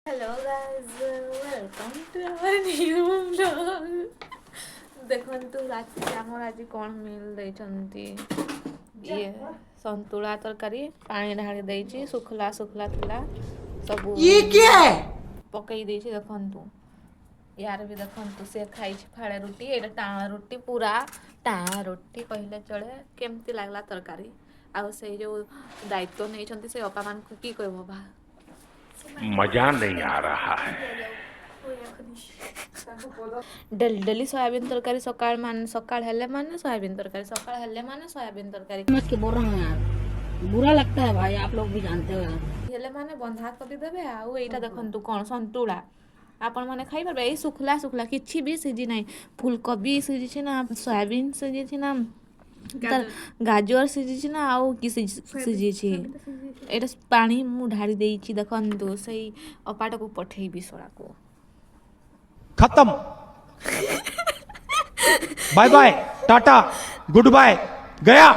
Hello guys welcome to our new vlog देखंतु राति आमर आज कौन मिल देइछंती ये संतुला तरकारी पानी ढाली देइछि सुखला सुखला थिला सब ये क्या है पकई देइछि देखंतु यार भी देखंतु से खाइछि फाळे रोटी एटा टाण रोटी पूरा टाण रोटी कहले चले केमती लागला तरकारी आ से जो दायित्व नेइछंती से अपा मान की कहबो बा मजा नहीं आ रहा है। डेली सोयाबीन तरकारी सकाळ हेले माने सोयाबीन तरकारी सकाळ हेले माने सोयाबीन तरकारी समझ के बोल रहा हूँ यार, बुरा लगता है भाई, आप लोग भी जानते हो यार। हेले माने बंधा करी देबे आ एटा देखंतु कोन संतुला आपण माने खाइ परबे ए सुखला सुखला किछि भी सिझी नाही फूलकोबी सिझी छी ना सोयाबीन सिझी छी ना गाजर सिझी ना आउ कि सिझी छी एटा पानी मु ढारी देई छी देखंतु सही अपाटा को पठेइबी सोडा को खत्म। Bye bye tata goodbye गया।